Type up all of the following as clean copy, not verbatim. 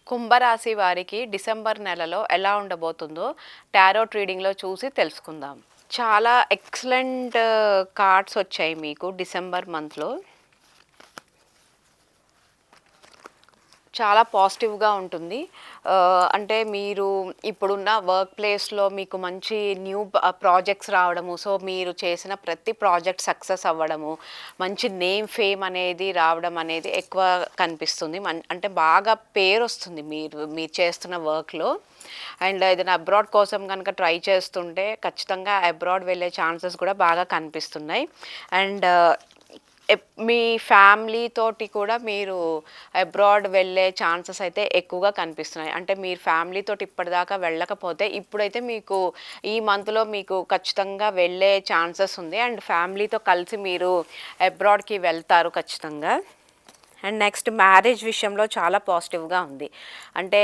కుంభరాశి వారికి డిసెంబర్ నెలలో ఎలా ఉండబోతుందో టారోట్ రీడింగ్‌లో చూసి తెలుసుకుందాం. చాలా ఎక్సలెంట్ కార్డ్స్ వచ్చాయి మీకు డిసెంబర్ మంత్‌లో. చాలా పాజిటివ్‌గా ఉంటుంది. అంటే మీరు ఇప్పుడున్న వర్క్ ప్లేస్‌లో మీకు మంచి ప్రాజెక్ట్స్ రావడము. సో, మీరు చేసిన ప్రతి ప్రాజెక్ట్ సక్సెస్ అవ్వడము, మంచి నేమ్, ఫేమ్ అనేది రావడం అనేది ఎక్కువ కనిపిస్తుంది. అంటే బాగా పేరొస్తుంది మీరు చేస్తున్న వర్క్‌లో. అండ్ ఏదైనా అబ్రాడ్ కోసం గనక ట్రై చేస్తుంటే ఖచ్చితంగా అబ్రాడ్ వెళ్ళే ఛాన్సెస్ కూడా బాగా కనిపిస్తున్నాయి. అండ్ మీ ఫ్యామిలీ తోటి కూడా మీరు అబ్రాడ్ వెళ్ళే ఛాన్సెస్ అయితే ఎక్కువగా కనిపిస్తున్నాయి. అంటే మీరు ఫ్యామిలీ తోటి ఇప్పటిదాకా వెళ్ళకపోతే ఇప్పుడైతే మీకు ఈ మంత్‌లో మీకు ఖచ్చితంగా వెళ్ళే ఛాన్సెస్ ఉంది. అండ్ ఫ్యామిలీతో కలిసి మీరు అబ్రాడ్‌కి వెళ్తారు ఖచ్చితంగా. అండ్ నెక్స్ట్ మ్యారేజ్ విషయంలో చాలా పాజిటివ్‌గా ఉంది. అంటే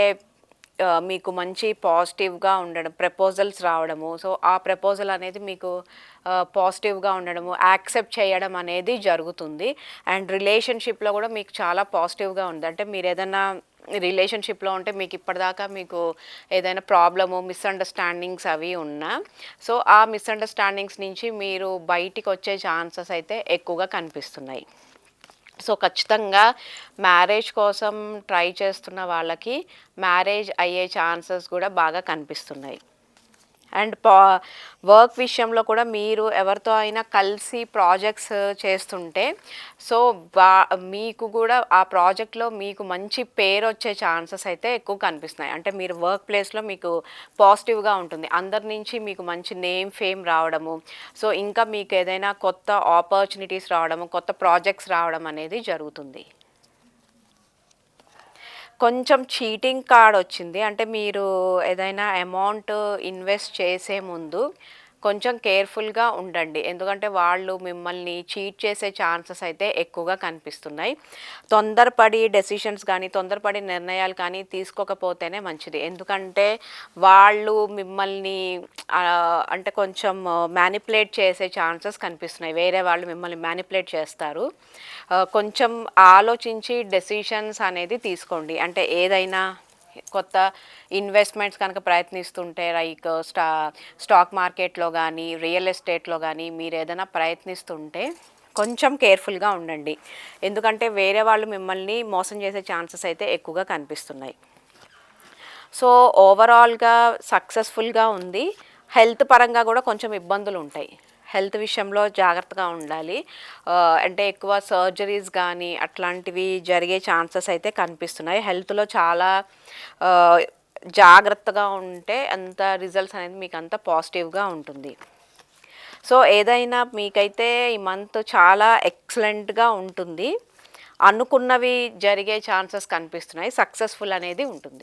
మీకు మంచి పాజిటివ్‌గా ఉండడం, ప్రపోజల్స్ రావడము. సో, ఆ ప్రపోజల్ అనేది మీకు పాజిటివ్‌గా ఉండడము, యాక్సెప్ట్ చేయడం అనేది జరుగుతుంది. అండ్ రిలేషన్‌షిప్‌లో కూడా మీకు చాలా పాజిటివ్‌గా ఉంది. అంటే మీరేదన్నా రిలేషన్‌షిప్‌లో ఉంటే మీకు ఇప్పటిదాకా మీకు ఏదైనా ప్రాబ్లము, మిస్‌అండర్‌స్టాండింగ్స్ అవి ఉన్నా, సో, ఆ మిస్‌అండర్‌స్టాండింగ్స్ నుంచి మీరు బయటికొచ్చే ఛాన్సెస్ అయితే ఎక్కువగా కనిపిస్తున్నాయి. సో, ఖచ్చితంగా మ్యారేజ్ కోసం ట్రై చేస్తున్న వాళ్ళకి మ్యారేజ్ అయ్యే ఛాన్సెస్ కూడా బాగా కనిపిస్తున్నాయి. అండ్ వర్క్ విషయంలో కూడా మీరు ఎవరితో అయినా కలిసి ప్రాజెక్ట్స్ చేస్తుంటే, సో, బా మీకు కూడా ఆ ప్రాజెక్ట్‌లో మీకు మంచి పేరొచ్చే ఛాన్సెస్ అయితే ఎక్కువ కనిపిస్తున్నాయి. అంటే మీరు వర్క్ ప్లేస్‌లో మీకు పాజిటివ్‌గా ఉంటుంది. అందరి నుంచి మీకు మంచి నేమ్, ఫేమ్ రావడము. సో, ఇంకా మీకు ఏదైనా కొత్త ఆపర్చునిటీస్ రావడము, కొత్త ప్రాజెక్ట్స్ రావడం అనేది జరుగుతుంది. కొంచెం చీటింగ్ కార్డ్ వచ్చింది. అంటే మీరు ఏదైనా అమౌంట్ ఇన్వెస్ట్ చేసే ముందు కొంచెం కేర్‌ఫుల్‌గా ఉండండి. ఎందుకంటే వాళ్ళు మిమ్మల్ని చీట్ చేసే ఛాన్సెస్ అయితే ఎక్కువగా కనిపిస్తున్నాయి. తొందరపడి డెసిషన్స్ గానీ, తొందరపడి నిర్ణయాలు కానీ తీసుకోకపోతేనే మంచిది. ఎందుకంటే వాళ్ళు మిమ్మల్ని అంటే కొంచెం మ్యానిపులేట్ చేసే ఛాన్సెస్ కనిపిస్తున్నాయి. వేరే వాళ్ళు మిమ్మల్ని మ్యానిపులేట్ చేస్తారు. కొంచెం ఆలోచించి డెసిషన్స్ అనేది తీసుకోండి. అంటే ఏదైనా కొత్త ఇన్వెస్ట్మెంట్స్ కనుక ప్రయత్నిస్తుంటే లైక్ స్టాక్ మార్కెట్‌లో గానీ, రియల్ ఎస్టేట్‌లో గానీ మీరేదైనా ప్రయత్నిస్తుంటే కొంచెం కేర్‌ఫుల్‌గా ఉండండి. ఎందుకంటే వేరే వాళ్ళు మిమ్మల్ని మోసం చేసే ఛాన్సెస్ అయితే ఎక్కువగా కనిపిస్తున్నాయి. సో, ఓవరాల్‌గా సక్సెస్‌ఫుల్‌గా ఉంది. హెల్త్ పరంగా కూడా కొంచెం ఇబ్బందులుంటాయి. హెల్త్ విషయంలో జాగ్రత్తగా ఉండాలి. అంటే ఎక్కువ సర్జరీస్ గానీ, అట్లాంటివి జరిగే ఛాన్సెస్ అయితే కనిపిస్తున్నాయి. హెల్త్‌లో చాలా ఆహ్, జాగ్రత్తగా ఉంటే అంత రిజల్ట్స్ అనేది మీకంత పాజిటివ్‌గా ఉంటుంది. సో, ఏదైనా మీకైతే ఈ మంత్ చాలా ఎక్సలెంట్‌గా ఉంటుంది. అనుకున్నవి జరిగే ఛాన్సెస్ కనిపిస్తున్నాయి. సక్సెస్‌ఫుల్ అనేది ఉంటుంది.